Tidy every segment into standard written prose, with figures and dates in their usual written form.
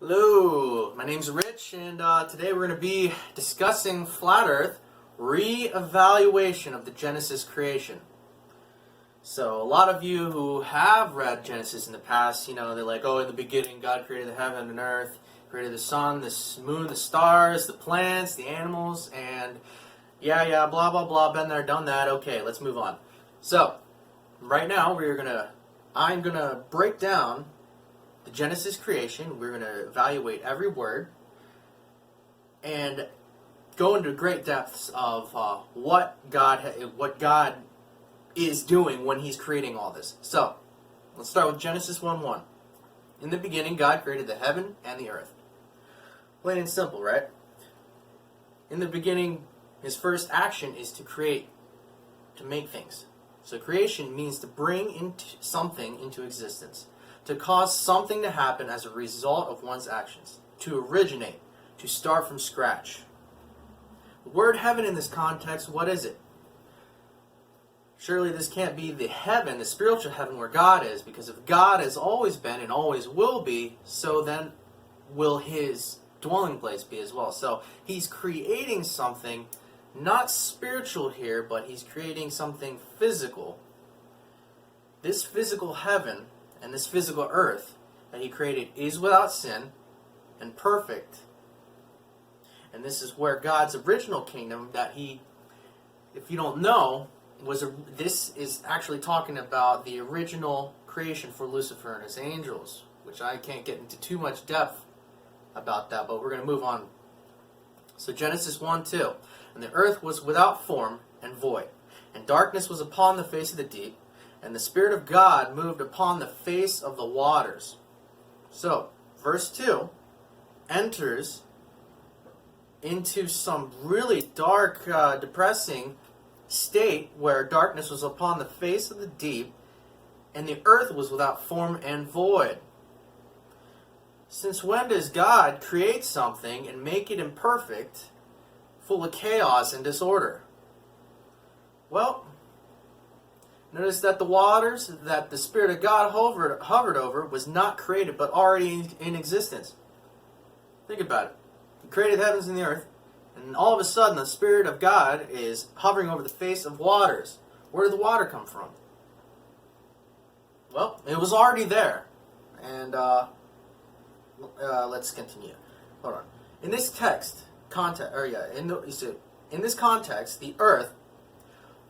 Hello, my name's Rich, and today we're going to be discussing Flat Earth re-evaluation of the Genesis creation. So, a lot of you who have read Genesis in the past, they're like, oh, in the beginning God created the heaven and earth, created the sun, the moon, the stars, the plants, the animals, and blah, blah, blah, been there, done that. Okay, let's move on. So, right now I'm going to break down the Genesis creation. We're going to evaluate every word and go into great depths of what God is doing when He's creating all this. So, let's start with Genesis 1:1. In the beginning, God created the heaven and the earth. Plain and simple, right? In the beginning, His first action is to create, to make things. So creation means to bring something into existence, to cause something to happen as a result of one's actions, to originate, to start from scratch. The word heaven in this context, what is it? Surely this can't be the heaven, the spiritual heaven where God is, because if God has always been and always will be, so then will His dwelling place be as well. So He's creating something, not spiritual here, but He's creating something physical. This physical heaven and this physical earth that He created is without sin and perfect. And this is where God's original kingdom that He, if you don't know, this is actually talking about the original creation for Lucifer and his angels, which I can't get into too much depth about that, but we're going to move on. So Genesis 1:2, and the earth was without form and void, and darkness was upon the face of the deep, and the Spirit of God moved upon the face of the waters. So, verse 2 enters into some really dark, depressing state where darkness was upon the face of the deep, and the earth was without form and void. Since when does God create something and make it imperfect, full of chaos and disorder? Well, notice that the waters that the Spirit of God hovered over was not created, but already in existence. Think about it. He created the heavens and the earth, and all of a sudden the Spirit of God is hovering over the face of waters. Where did the water come from? Well, it was already there. And let's continue. Hold on. In this in this context, the earth,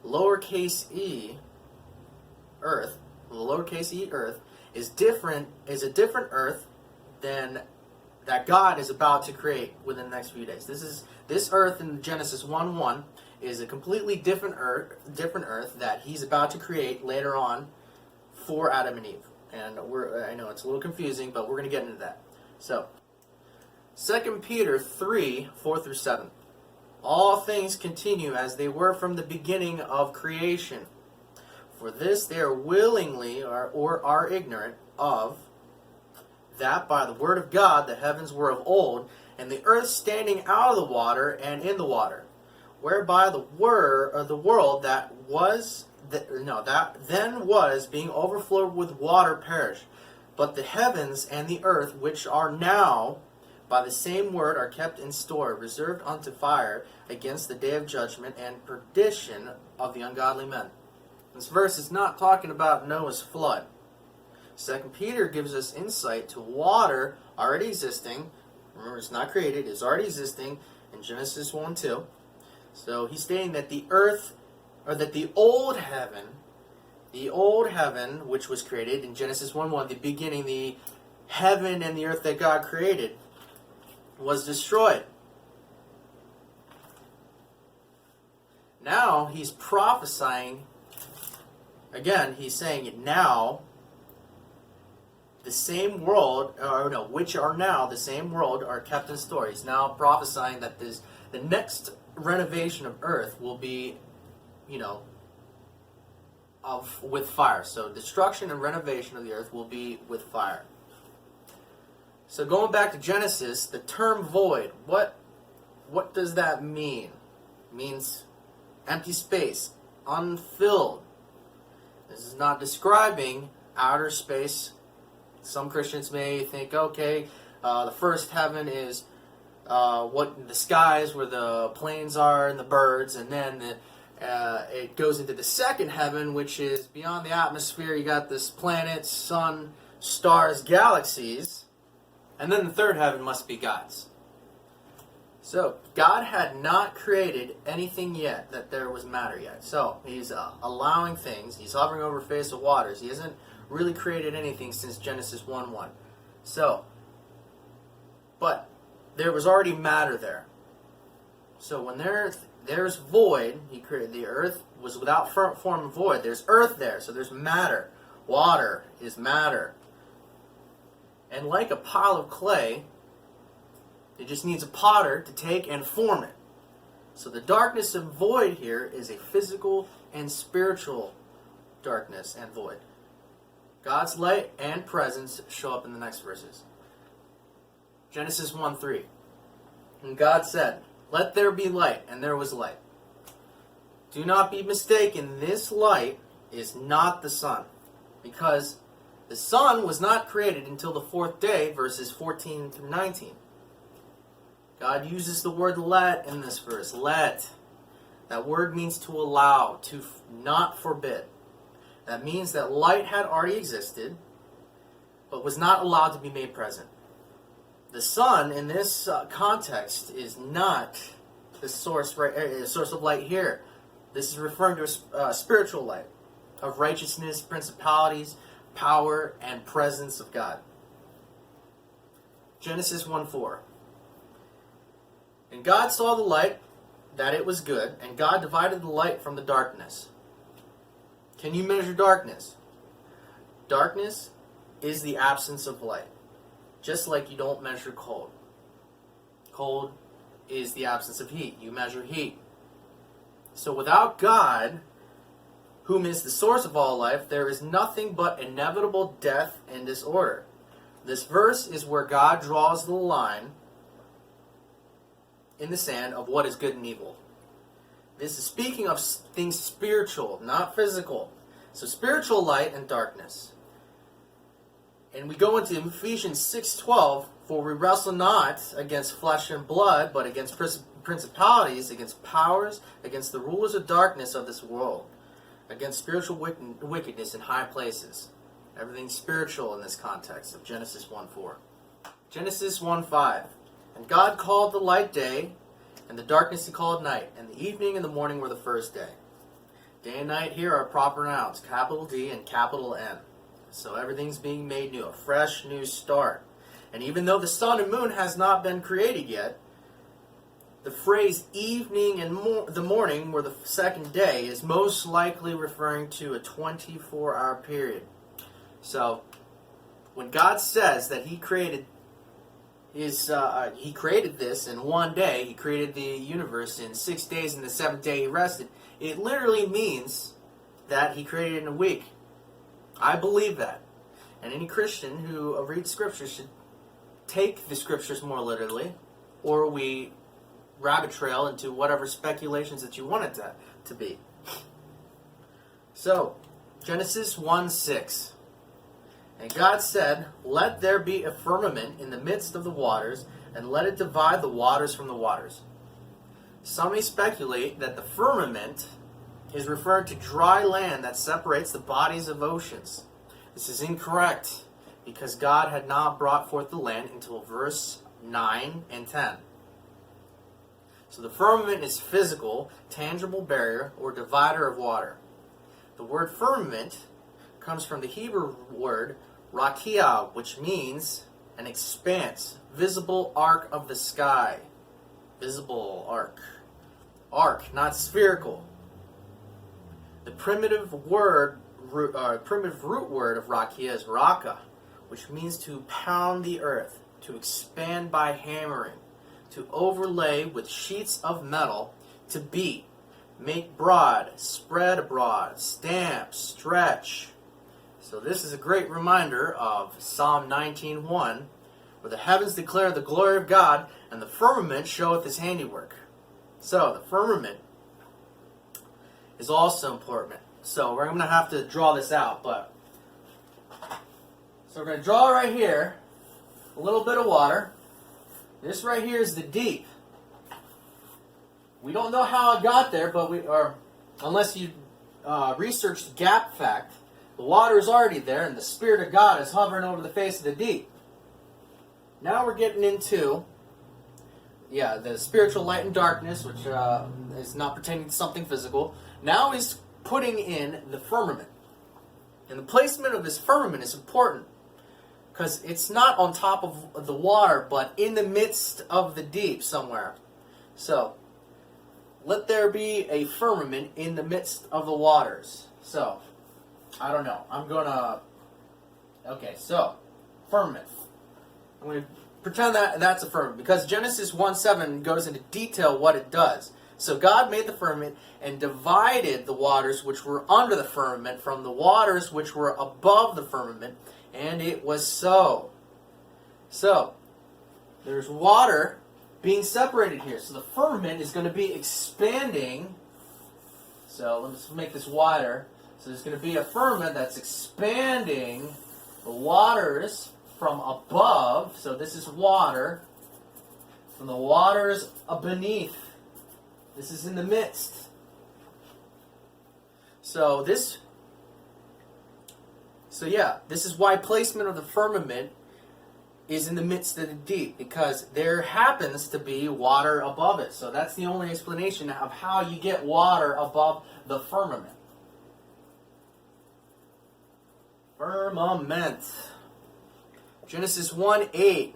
lowercase e, earth, is a different earth than that God is about to create within the next few days. This earth in Genesis 1:1 is a completely different earth that He's about to create later on for Adam and Eve. And I know it's a little confusing, but we're going to get into that. So, 2 Peter 3:4-7. All things continue as they were from the beginning of creation. For this they are willingly or are ignorant of, that by the word of God the heavens were of old, and the earth standing out of the water and in the water, whereby the world that then was being overflowed with water perished. But the heavens and the earth, which are now by the same word, are kept in store, reserved unto fire against the day of judgment and perdition of the ungodly men. This verse is not talking about Noah's flood. 2 Peter gives us insight to water already existing. Remember, it's not created, it's already existing in Genesis 1:2. So he's stating that the earth, or that the old heaven, which was created in Genesis 1:1, the beginning, the heaven and the earth that God created, was destroyed. Now he's prophesying, again, he's saying it now, the same world, which are now the same world, are kept in store. He's now prophesying that the next renovation of earth will be, with fire. So destruction and renovation of the earth will be with fire. So going back to Genesis, the term void, what does that mean? It means empty space, unfilled. This is not describing outer space. Some Christians may think, okay, The first heaven is what the skies where the planes are and the birds, and then it goes into the second heaven, which is beyond the atmosphere. You got this planet, sun, stars, galaxies, and then the third heaven must be God's. So God had not created anything yet that there was matter yet. So he's allowing things. He's hovering over the face of waters. He hasn't really created anything since Genesis 1:1. So, but there was already matter there. So when there's void, he created the earth was without form and void. There's earth there, so there's matter. Water is matter. And like a pile of clay, it just needs a potter to take and form it. So the darkness and void here is a physical and spiritual darkness and void. God's light and presence show up in the next verses. Genesis 1:3. And God said, "Let there be light," and there was light. Do not be mistaken, this light is not the sun, because the sun was not created until the fourth day, verses 14 through 19. God uses the word let in this verse. Let. That word means to allow, to not forbid. That means that light had already existed, but was not allowed to be made present. The sun, in this context, is not the source of light here. This is referring to a spiritual light of righteousness, principalities, power, and presence of God. Genesis 1:4. And God saw the light, that it was good, and God divided the light from the darkness. Can you measure darkness? Darkness is the absence of light, just like you don't measure cold. Cold is the absence of heat. You measure heat. So without God, whom is the source of all life, there is nothing but inevitable death and disorder. This verse is where God draws the line in the sand of what is good and evil. This is speaking of things spiritual, not physical. So spiritual light and darkness. And we go into Ephesians 6:12, for we wrestle not against flesh and blood, but against principalities, against powers, against the rulers of darkness of this world, against spiritual wickedness in high places. Everything's spiritual in this context of Genesis 1:4. Genesis 1:5. And God called the light day, and the darkness he called night, and the evening and the morning were the first day. Day and night here are proper nouns, capital D and capital N. So everything's being made new, a fresh new start. And even though the sun and moon has not been created yet, the phrase evening and the morning, or the second day, is most likely referring to a 24-hour period. So when God says that He created this in one day, He created the universe in 6 days, and the seventh day He rested, it literally means that He created it in a week. I believe that. And any Christian who reads Scripture should take the Scriptures more literally, or we rabbit trail into whatever speculations that you want it to be. So, Genesis 1:6. And God said, let there be a firmament in the midst of the waters, and let it divide the waters from the waters. Some may speculate that the firmament is referring to dry land that separates the bodies of oceans. This is incorrect, because God had not brought forth the land until verse 9 and 10. So the firmament is physical, tangible barrier, or divider of water. The word firmament comes from the Hebrew word rakia, which means an expanse, visible arc of the sky. Visible arc. Arc, not spherical. The primitive root word of rakia is raka, which means to pound the earth, to expand by hammering, to overlay with sheets of metal, to beat, make broad, spread abroad, stamp, stretch. So this is a great reminder of Psalm 19:1, where the heavens declare the glory of God, and the firmament showeth his handiwork. So the firmament is also important. So we're going to have to draw this out, but so we're going to draw right here a little bit of water. This right here is the deep. We don't know how it got there, but unless you research the gap fact, the water is already there, and the Spirit of God is hovering over the face of the deep. Now we're getting into, the spiritual light and darkness, which is not pertaining to something physical. Now he's putting in the firmament. And the placement of this firmament is important, because it's not on top of the water, but in the midst of the deep somewhere. So, let there be a firmament in the midst of the waters. So, I don't know. Firmament. I'm going to pretend that that's a firmament, because Genesis 1:7 goes into detail what it does. So God made the firmament and divided the waters which were under the firmament from the waters which were above the firmament, and it was so. So, there's water being separated here. So the firmament is going to be expanding. So let's make this wider. So there's going to be a firmament that's expanding the waters from above. So this is water. From the waters beneath. This is in the midst. This is why placement of the firmament is in the midst of the deep, because there happens to be water above it. So that's the only explanation of how you get water above the firmament. Firmament. Genesis 1:8.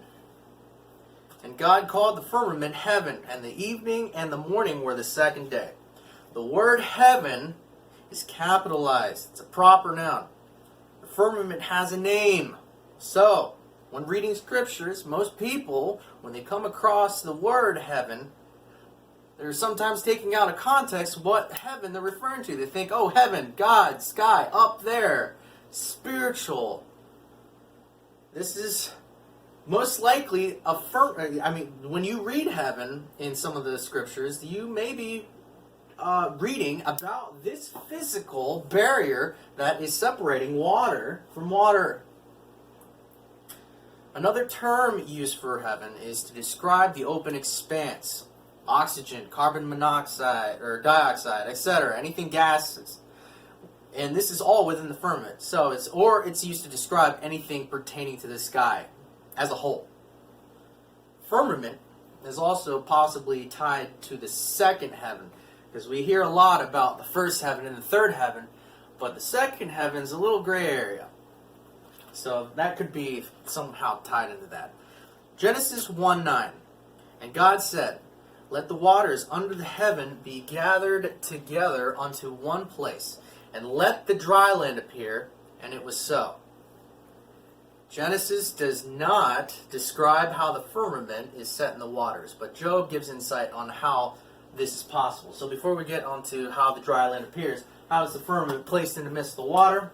And God called the firmament heaven, and the evening and the morning were the second day. The word heaven is capitalized. It's a proper noun. The firmament has a name. So, when reading scriptures, most people, when they come across the word heaven, they're sometimes taking out of context what heaven they're referring to. They think, oh, heaven, God, sky, up there, spiritual. This is most likely when you read heaven in some of the scriptures, you may be reading about this physical barrier that is separating water from water. Another term used for heaven is to describe the open expanse. Oxygen, carbon monoxide, or dioxide, etc. Anything gases. And this is all within the firmament. So it's used to describe anything pertaining to the sky as a whole. Firmament is also possibly tied to the second heaven, because we hear a lot about the first heaven and the third heaven, but the second heaven is a little gray area. So that could be somehow tied into that. Genesis 1:9. And God said, let the waters under the heaven be gathered together unto one place, and let the dry land appear, and it was so. Genesis does not describe how the firmament is set in the waters, but Job gives insight on how this is possible. So before we get onto how the dry land appears, how is the firmament placed in the midst of the water?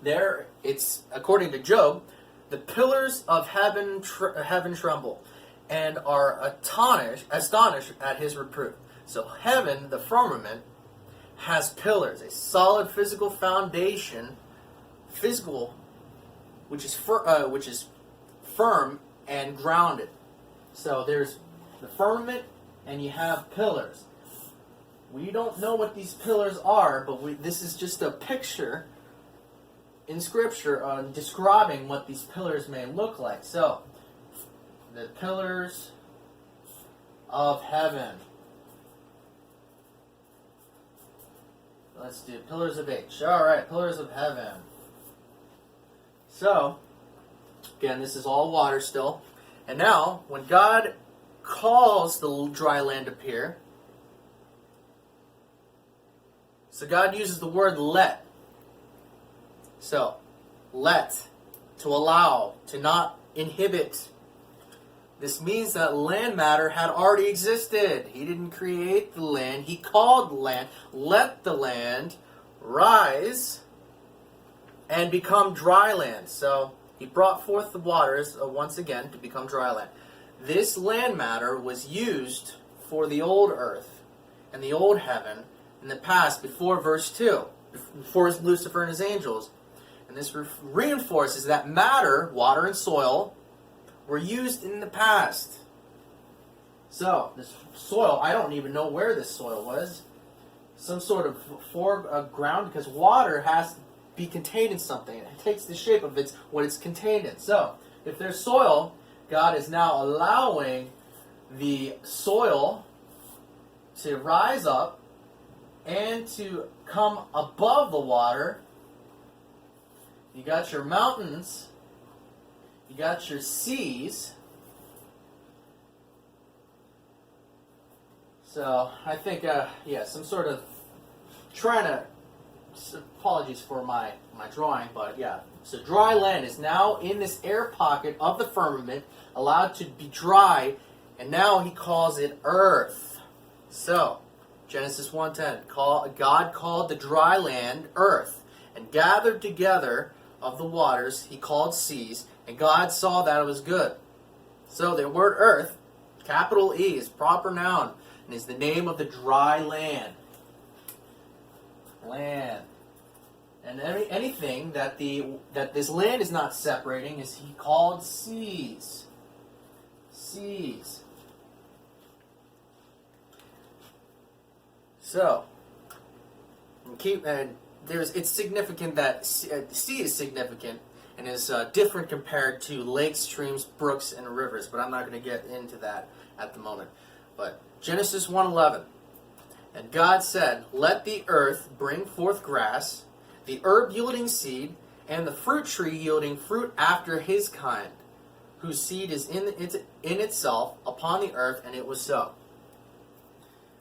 There, it's, according to Job, the pillars of heaven tremble, and are astonished at his reproof. So heaven, the firmament, has pillars, a solid physical foundation, which is firm and grounded. So there's the firmament, and you have pillars. We don't know what these pillars are, but this is just a picture in Scripture describing what these pillars may look like. So, the pillars of heaven. Let's do pillars of H. Alright, pillars of heaven. So, again, this is all water still. And now, when God calls the dry land appear, so God uses the word let. So, let, to allow, to not inhibit. This means that land matter had already existed. He didn't create the land. He called the land. Let the land rise and become dry land. So, he brought forth the waters once again to become dry land. This land matter was used for the old earth and the old heaven in the past before verse 2, before Lucifer and his angels. And this reinforces that matter, water and soil, were used in the past. So, this soil, I don't even know where this soil was. Some sort of foreground, because water has to be contained in something. It takes the shape of what it's contained in. So, if there's soil, God is now allowing the soil to rise up and to come above the water. You got your mountains, you got your seas. So I think, some sort of trying to, apologies for my drawing, but yeah. So dry land is now in this air pocket of the firmament, allowed to be dry, and now he calls it earth. So, Genesis 1:10, God called the dry land earth, and gathered together of the waters he called seas, and God saw that it was good. So the word earth, capital E, is proper noun, and is the name of the dry land. Land. And anything that this land is not separating is he called seas. Seas. So, it's significant that sea is significant and is different compared to lakes, streams, brooks, and rivers. But I'm not going to get into that at the moment. But Genesis 1:11, and God said, "Let the earth bring forth grass, the herb yielding seed, and the fruit tree yielding fruit after his kind, whose seed is in itself upon the earth," and it was so.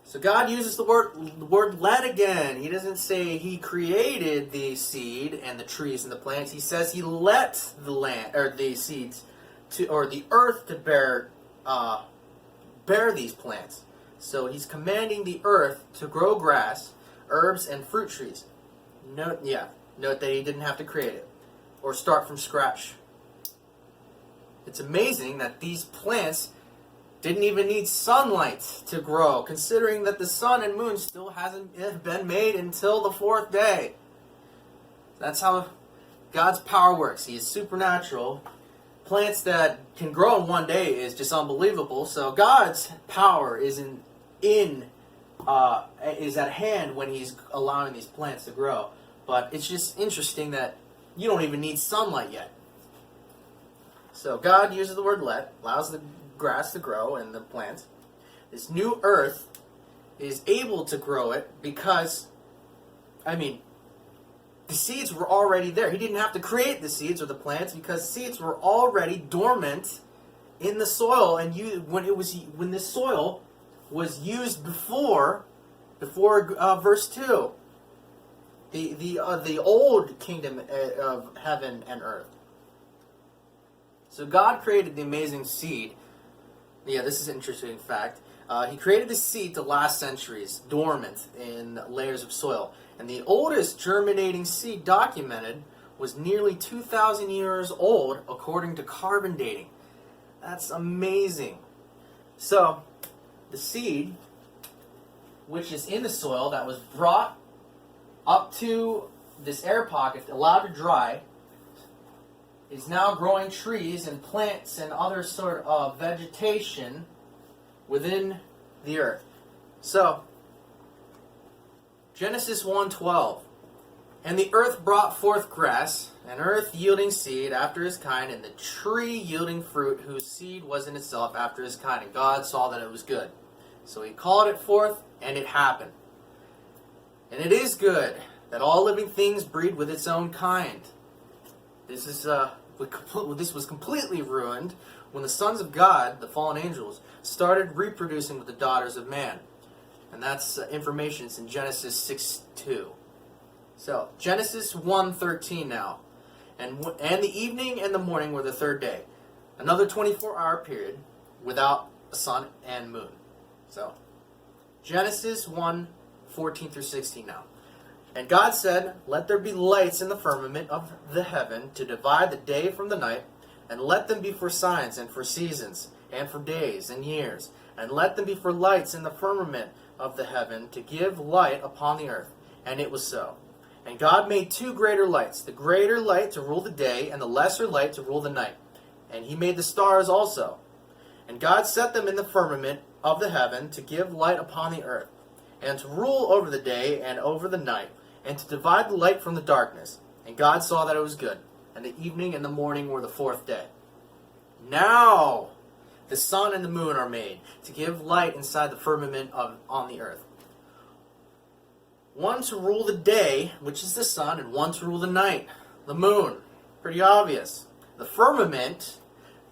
So God uses the word "let" again. He doesn't say he created the seed and the trees and the plants. He says he let the land or the seeds or the earth to bear these plants. So he's commanding the earth to grow grass, herbs, and fruit trees. Note that he didn't have to create it or start from scratch. It's amazing that these plants didn't even need sunlight to grow, considering that the sun and moon still hasn't been made until the fourth day. That's how God's power works. He is supernatural. Plants that can grow in one day is just unbelievable. So God's power is is at hand when he's allowing these plants to grow. But it's just interesting that you don't even need sunlight yet. So God uses the word "let," allows the grass to grow and the plants. This new earth is able to grow it because, the seeds were already there. He didn't have to create the seeds or the plants because seeds were already dormant in the soil, and when this soil was used before verse 2, the old kingdom of heaven and earth. So God created the amazing seed. Yeah, this is an interesting fact. He created the seed to last centuries, dormant in layers of soil. And the oldest germinating seed documented was nearly 2,000 years old, according to carbon dating. That's amazing. So, the seed, which is in the soil, that was brought up to this air pocket, allowed to dry, is now growing trees and plants and other sort of vegetation within the earth. So, Genesis 1:12, and the earth brought forth grass, and earth yielding seed after his kind, and the tree yielding fruit, whose seed was in itself after his kind. And God saw that it was good. So he called it forth, and it happened. And it is good that all living things breed with its own kind. This was completely ruined when the sons of God, the fallen angels, started reproducing with the daughters of man. And that's information. It's in Genesis 6:2. So, Genesis 1:13 now. And the evening and the morning were the third day. Another 24-hour period without a sun and moon. So, Genesis 1:14 through 16 now. And God said, "Let there be lights in the firmament of the heaven to divide the day from the night, and let them be for signs and for seasons, and for days and years, and let them be for lights in the firmament of the heaven to give light upon the earth." And it was so. And God made two greater lights, the greater light to rule the day, and the lesser light to rule the night. And he made the stars also. And God set them in the firmament of the heaven to give light upon the earth, and to rule over the day and over the night, and to divide the light from the darkness. And God saw that it was good. And the evening and the morning were the fourth day. Now the sun and the moon are made to give light inside the firmament on the earth. One to rule the day, which is the sun, and one to rule the night, the moon. Pretty obvious. The firmament,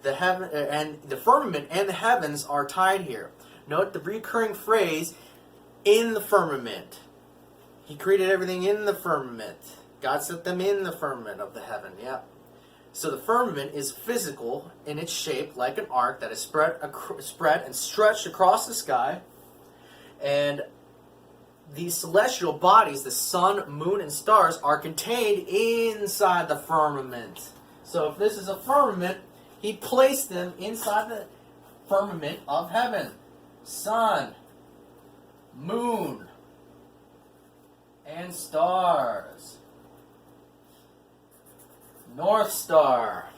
the firmament and the heavens are tied here. Note the recurring phrase, in the firmament. He created everything in the firmament. God set them in the firmament of the heaven. Yep. So the firmament is physical in its shape, like an arc that is spread and stretched across the sky. And these celestial bodies, the sun, moon, and stars, are contained inside the firmament. So if this is a firmament, he placed them inside the firmament of heaven. Sun, moon, and stars. North Star.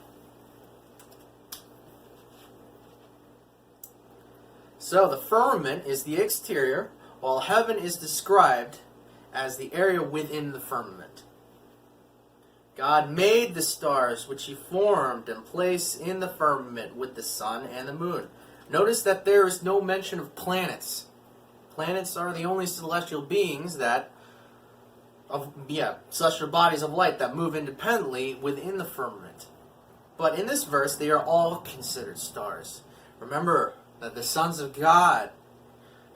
So the firmament is the exterior, while heaven is described as the area within the firmament. God made the stars which he formed and placed in the firmament with the sun and the moon. Notice that there is no mention of planets. Planets are the only celestial beings celestial bodies of light that move independently within the firmament. But in this verse, they are all considered stars. Remember that the sons of God,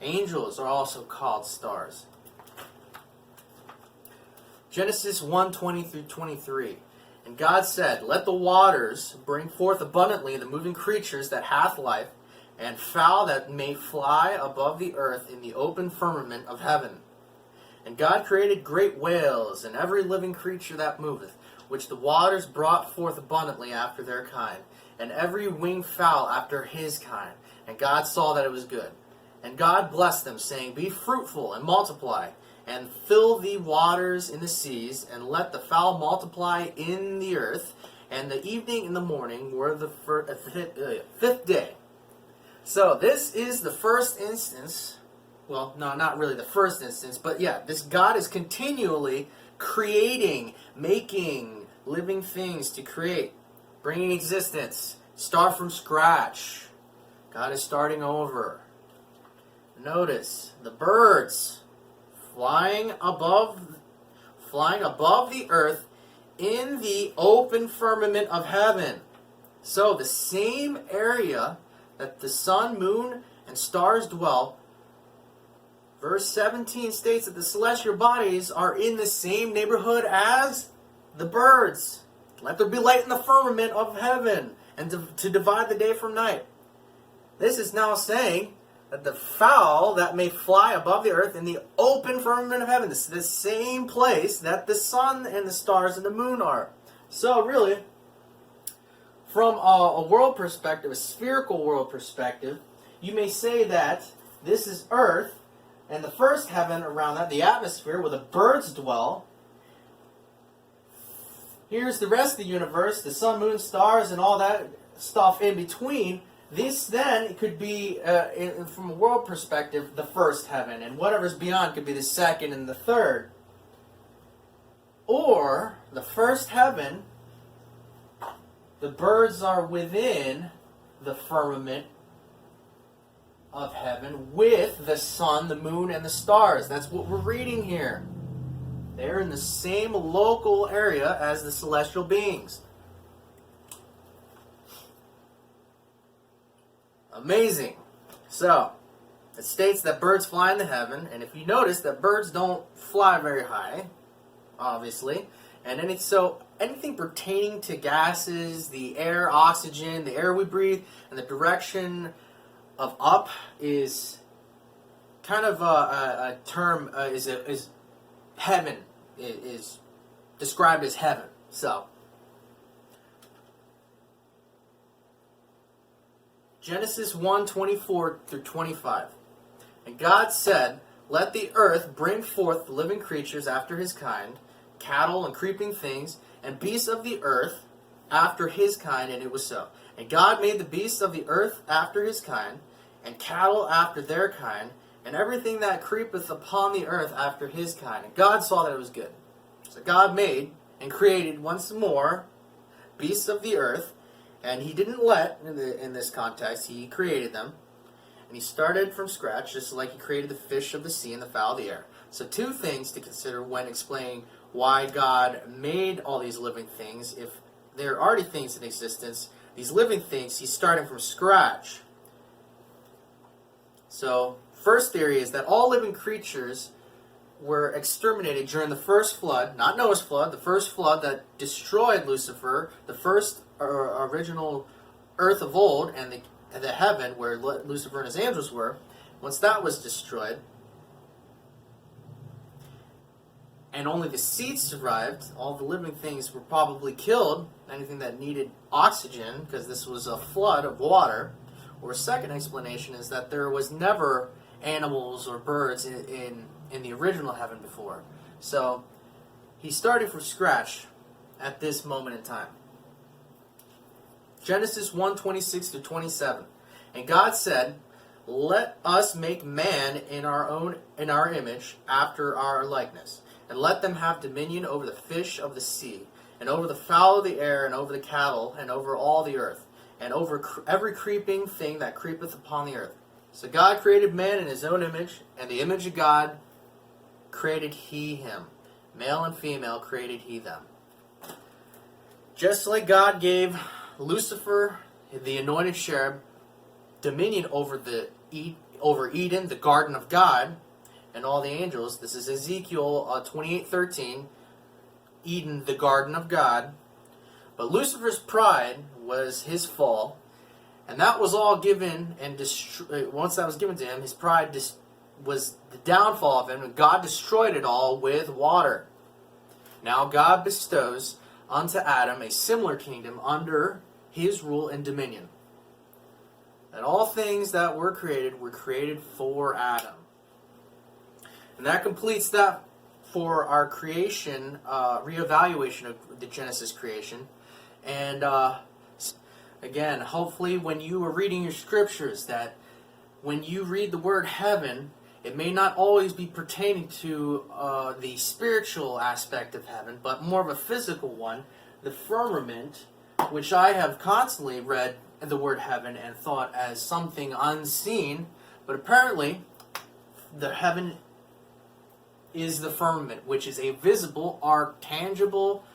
angels, are also called stars. Genesis 1:20 through 23. And God said, let the waters bring forth abundantly the moving creatures that hath life, and fowl that may fly above the earth in the open firmament of heaven. And God created great whales, and every living creature that moveth, which the waters brought forth abundantly after their kind, and every winged fowl after his kind. And God saw that it was good. And God blessed them, saying, be fruitful, and multiply, and fill the waters in the seas, and let the fowl multiply in the earth. And the evening and the morning were the fifth day. So this is the first instance. Well, no, not really the first instance, but yeah, this God is continually creating, making living things to create, bringing existence, start from scratch. God is starting over. Notice the birds flying above the earth in the open firmament of heaven. So the same area that the sun, moon, and stars dwell, verse 17 states that the celestial bodies are in the same neighborhood as the birds. Let there be light in the firmament of heaven, and to divide the day from night. This is now saying that the fowl that may fly above the earth in the open firmament of heaven, this is the same place that the sun and the stars and the moon are. So really, from a world perspective, a spherical world perspective, you may say that this is earth, and the first heaven around that, the atmosphere where the birds dwell. Here's the rest of the universe, the sun, moon, stars, and all that stuff in between. This then could be, from a world perspective, the first heaven, and whatever's beyond could be the second and the third. Or, the first heaven, the birds are within the firmament of heaven with the sun, the moon, and the stars. That's what we're reading here. They're in the same local area as the celestial beings. Amazing. So, it states that birds fly in the heaven, and if you notice that birds don't fly very high, obviously, and anything pertaining to gases, the air, oxygen, the air we breathe, and the direction of up is kind of a term, is heaven, is described as heaven. So, Genesis 1:24 through 25. And God said, let the earth bring forth living creatures after his kind, cattle and creeping things, and beasts of the earth after his kind, and it was so. And God made the beasts of the earth after his kind, and cattle after their kind, and everything that creepeth upon the earth after his kind. And God saw that it was good. So God made and created once more beasts of the earth, and he didn't let, in this context, he created them. And he started from scratch, just like he created the fish of the sea and the fowl of the air. So two things to consider when explaining why God made all these living things. If there are already things in existence, these living things, he's starting from scratch. So, first theory is that all living creatures were exterminated during the first flood, not Noah's flood, the first flood that destroyed Lucifer, the first original earth of old, and the heaven where Lucifer and his angels were. Once that was destroyed, and only the seeds survived, all the living things were probably killed, anything that needed oxygen, because this was a flood of water. Or a second explanation is that there was never animals or birds in the original heaven before. So he started from scratch at this moment in time. Genesis 1:26-27. And God said, "Let us make man in our image, after our likeness, and let them have dominion over the fish of the sea, and over the fowl of the air, and over the cattle, and over all the earth, and over every creeping thing that creepeth upon the earth." So God created man in his own image, and the image of God created he him. Male and female created he them. Just like God gave Lucifer, the anointed cherub, dominion over Eden, the garden of God, and all the angels. This is Ezekiel 28:13. Eden, the garden of God. But Lucifer's pride was his fall, and that was all given, and once that was given to him, his pride was the downfall of him, and God destroyed it all with water. Now God bestows unto Adam a similar kingdom under his rule and dominion. And all things that were created for Adam. And that completes that for our creation, reevaluation of the Genesis creation. And again, hopefully when you are reading your scriptures, that when you read the word heaven, it may not always be pertaining to the spiritual aspect of heaven, but more of a physical one, the firmament, which I have constantly read the word heaven and thought as something unseen, but apparently the heaven is the firmament, which is a visible or tangible